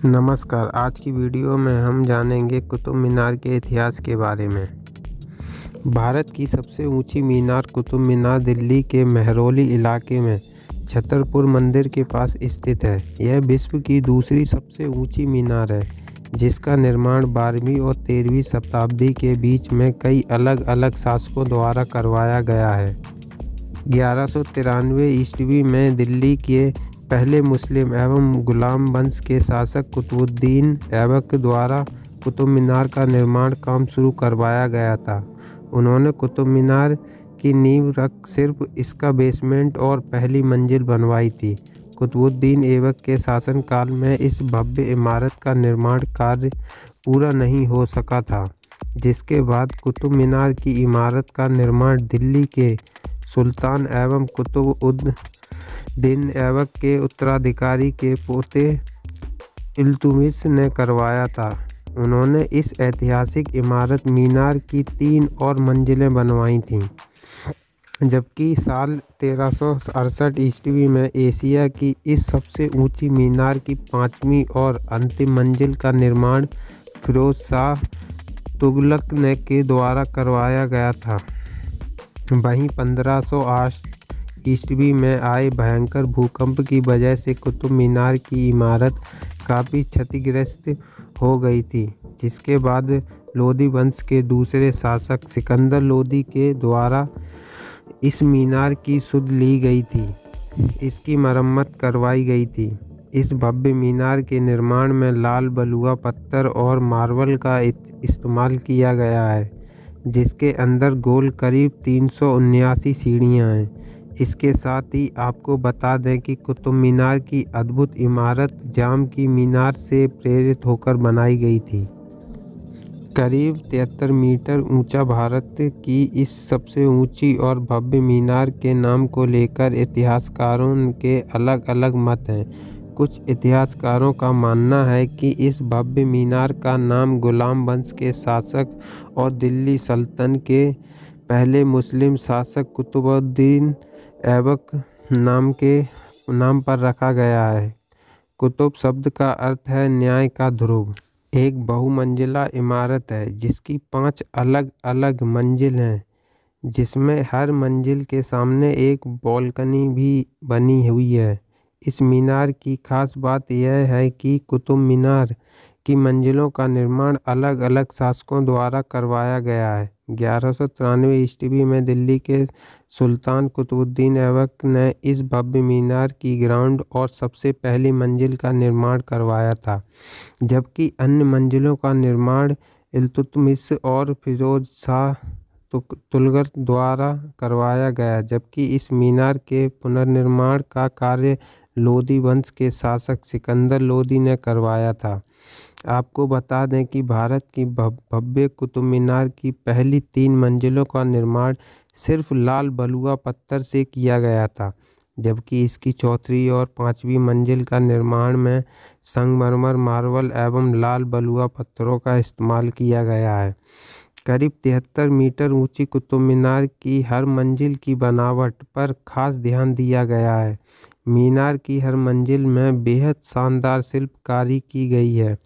नमस्कार। आज की वीडियो में हम जानेंगे कुतुब मीनार के इतिहास के बारे में। भारत की सबसे ऊंची मीनार कुतुब मीनार दिल्ली के मेहरौली इलाके में छतरपुर मंदिर के पास स्थित है। यह विश्व की दूसरी सबसे ऊंची मीनार है, जिसका निर्माण 12वीं और 13वीं शताब्दी के बीच में कई अलग अलग शासकों द्वारा करवाया गया है। 1193 ईस्वी में दिल्ली के पहले मुस्लिम एवं गुलाम वंश के शासक कुतुबुद्दीन ऐबक द्वारा कुतुब मीनार का निर्माण काम शुरू करवाया गया था। उन्होंने कुतुब मीनार की नींव रख सिर्फ इसका बेसमेंट और पहली मंजिल बनवाई थी। कुतुबुद्दीन ऐबक के शासनकाल में इस भव्य इमारत का निर्माण कार्य पूरा नहीं हो सका था, जिसके बाद कुतुब मीनार की इमारत का निर्माण दिल्ली के सुल्तान एवं कुतुबुद्दीन ऐबक के उत्तराधिकारी के पोते इल्तुतमिश ने करवाया था। उन्होंने इस ऐतिहासिक इमारत मीनार की 3 और मंजिलें बनवाई थीं, जबकि साल 1368 ईस्वी में एशिया की इस सबसे ऊंची मीनार की 5वीं और अंतिम मंजिल का निर्माण फिरोज शाह तुगलक के द्वारा करवाया गया था। वहीं 1508 ईस्वी में आए भयंकर भूकंप की वजह से कुतुब मीनार की इमारत काफ़ी क्षतिग्रस्त हो गई थी, जिसके बाद लोदी वंश के दूसरे शासक सिकंदर लोदी के द्वारा इस मीनार की सुध ली गई थी। इसकी मरम्मत करवाई गई थी। इस भव्य मीनार के निर्माण में लाल बलुआ पत्थर और मार्बल का इस्तेमाल किया गया है, जिसके अंदर गोल करीब 379 सीढ़ियाँ हैं। इसके साथ ही आपको बता दें कि कुतुब मीनार की अद्भुत इमारत जाम की मीनार से प्रेरित होकर बनाई गई थी। करीब 73 मीटर ऊंचा भारत की इस सबसे ऊंची और भव्य मीनार के नाम को लेकर इतिहासकारों के अलग अलग मत हैं। कुछ इतिहासकारों का मानना है कि इस भव्य मीनार का नाम गुलाम वंश के शासक और दिल्ली सल्तनत के पहले मुस्लिम शासक कुतुबुद्दीन ऐबक नाम पर रखा गया है। कुतुब शब्द का अर्थ है न्याय का ध्रुव। एक बहुमंजिला इमारत है जिसकी 5 अलग अलग मंजिल हैं, जिसमें हर मंजिल के सामने एक बालकनी भी बनी हुई है। इस मीनार की खास बात यह है कि कुतुब मीनार की मंजिलों का निर्माण अलग अलग शासकों द्वारा करवाया गया है। 1193 ईस्वी में दिल्ली के सुल्तान कुतुबुद्दीन ऐबक ने इस भव्य मीनार की ग्राउंड और सबसे पहली मंजिल का निर्माण करवाया था, जबकि अन्य मंजिलों का निर्माण इल्तुतमिश और फिरोज शाह तुगलक द्वारा करवाया गया, जबकि इस मीनार के पुनर्निर्माण का कार्य लोदी वंश के शासक सिकंदर लोदी ने करवाया था। आपको बता दें कि भारत की भव्य कुतुब मीनार की पहली 3 मंजिलों का निर्माण सिर्फ लाल बलुआ पत्थर से किया गया था, जबकि इसकी 4थी और 5वीं मंजिल का निर्माण में संगमरमर, मार्बल एवं लाल बलुआ पत्थरों का इस्तेमाल किया गया है। करीब 73 मीटर ऊंची कुतुब मीनार की हर मंजिल की बनावट पर खास ध्यान दिया गया है। मीनार की हर मंजिल में बेहद शानदार शिल्पकारी की गई है,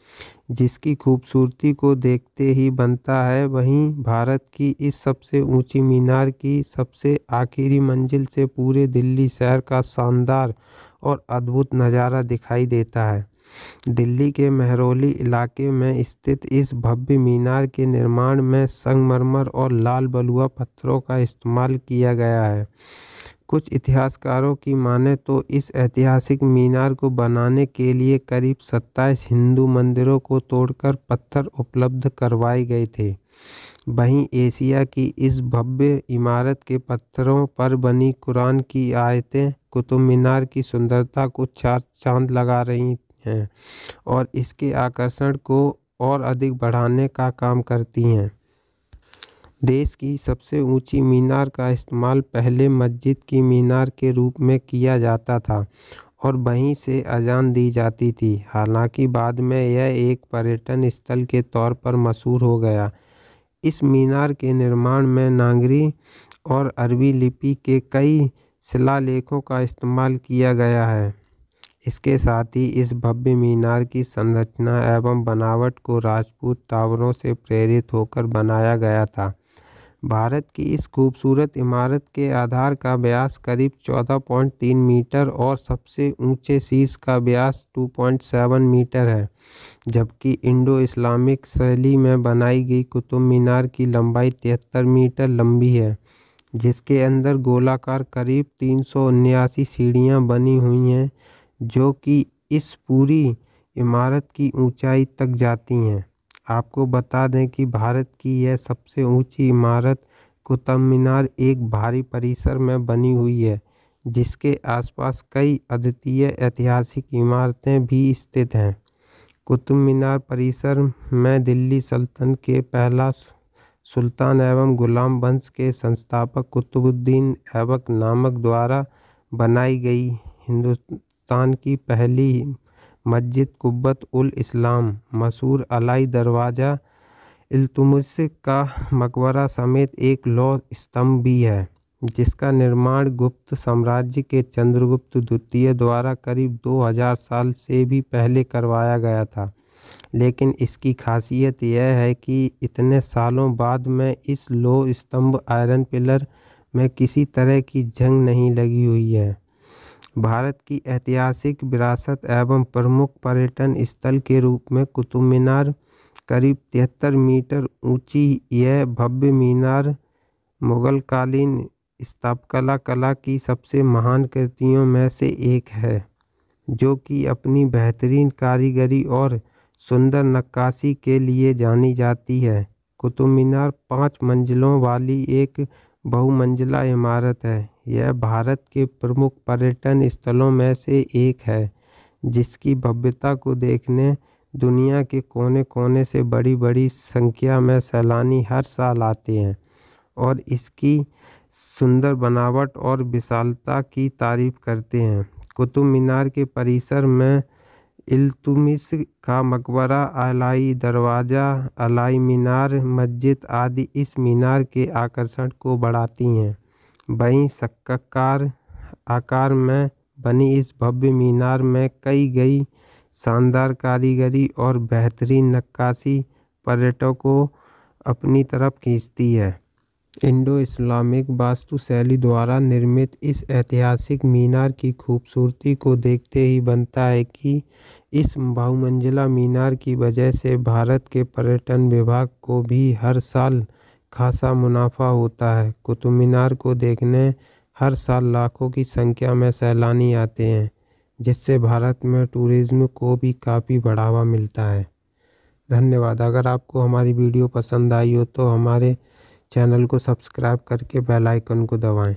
जिसकी खूबसूरती को देखते ही बनता है। वहीं भारत की इस सबसे ऊंची मीनार की सबसे आखिरी मंजिल से पूरे दिल्ली शहर का शानदार और अद्भुत नज़ारा दिखाई देता है। दिल्ली के मेहरौली इलाके में स्थित इस भव्य मीनार के निर्माण में संगमरमर और लाल बलुआ पत्थरों का इस्तेमाल किया गया है। कुछ इतिहासकारों की माने तो इस ऐतिहासिक मीनार को बनाने के लिए करीब 27 हिंदू मंदिरों को तोड़कर पत्थर उपलब्ध करवाए गए थे। वहीं एशिया की इस भव्य इमारत के पत्थरों पर बनी कुरान की आयतें कुतुब मीनार की सुंदरता को 4 चांद लगा रही हैं और इसके आकर्षण को और अधिक बढ़ाने का काम करती हैं। देश की सबसे ऊंची मीनार का इस्तेमाल पहले मस्जिद की मीनार के रूप में किया जाता था और वहीं से अजान दी जाती थी। हालांकि बाद में यह एक पर्यटन स्थल के तौर पर मशहूर हो गया। इस मीनार के निर्माण में नागरी और अरबी लिपि के कई शिलालेखों का इस्तेमाल किया गया है। इसके साथ ही इस भव्य मीनार की संरचना एवं बनावट को राजपूत टावरों से प्रेरित होकर बनाया गया था। भारत की इस खूबसूरत इमारत के आधार का व्यास करीब 14.3 मीटर और सबसे ऊंचे शीर्ष का व्यास 2.7 मीटर है, जबकि इंडो इस्लामिक शैली में बनाई गई कुतुब मीनार की लंबाई 73 मीटर लंबी है, जिसके अंदर गोलाकार करीब 379 सीढ़ियाँ बनी हुई हैं, जो कि इस पूरी इमारत की ऊंचाई तक जाती हैं। आपको बता दें कि भारत की यह सबसे ऊंची इमारत कुतुब मीनार एक भारी परिसर में बनी हुई है, जिसके आसपास कई अद्वितीय ऐतिहासिक इमारतें भी स्थित हैं। कुतुब मीनार परिसर में दिल्ली सल्तनत के पहला सुल्तान एवं गुलाम वंश के संस्थापक कुतुबुद्दीन ऐबक नामक द्वारा बनाई गई हिंदुस्तान की पहली मस्जिद कुब्बत उल इस्लाम, मशहूर अलाई दरवाज़ा, इल्तुतमिश का मकबरा समेत एक लौह स्तंभ भी है, जिसका निर्माण गुप्त साम्राज्य के चंद्रगुप्त द्वितीय द्वारा करीब 2000 साल से भी पहले करवाया गया था। लेकिन इसकी खासियत यह है कि इतने सालों बाद में इस लौह स्तंभ आयरन पिलर में किसी तरह की जंग नहीं लगी हुई है। भारत की ऐतिहासिक विरासत एवं प्रमुख पर्यटन स्थल के रूप में कुतुब मीनार करीब 73 मीटर ऊंची यह भव्य मीनार मुगलकालीन स्थापत्य कला की सबसे महान कृतियों में से एक है, जो कि अपनी बेहतरीन कारीगरी और सुंदर नक्काशी के लिए जानी जाती है। कुतुब मीनार 5 मंजिलों वाली एक बहुमंजिला इमारत है। यह भारत के प्रमुख पर्यटन स्थलों में से एक है, जिसकी भव्यता को देखने दुनिया के कोने-कोने से बड़ी संख्या में सैलानी हर साल आते हैं और इसकी सुंदर बनावट और विशालता की तारीफ करते हैं। कुतुब मीनार के परिसर में इल्तुतमिश का मकबरा, अलाई दरवाज़ा, अलाई मीनार, मस्जिद आदि इस मीनार के आकर्षण को बढ़ाती हैं। वहीं शंक्वाकार आकार में बनी इस भव्य मीनार में कई गई शानदार कारीगरी और बेहतरीन नक्काशी पर्यटकों को अपनी तरफ खींचती है। इंडो इस्लामिक वास्तुशैली द्वारा निर्मित इस ऐतिहासिक मीनार की खूबसूरती को देखते ही बनता है कि इस बहुमंजिला मीनार की वजह से भारत के पर्यटन विभाग को भी हर साल खासा मुनाफा होता है। कुतुब मीनार को देखने हर साल लाखों की संख्या में सैलानी आते हैं, जिससे भारत में टूरिज्म को भी काफ़ी बढ़ावा मिलता है। धन्यवाद। अगर आपको हमारी वीडियो पसंद आई हो तो हमारे चैनल को सब्सक्राइब करके बेल आइकन को दबाएं।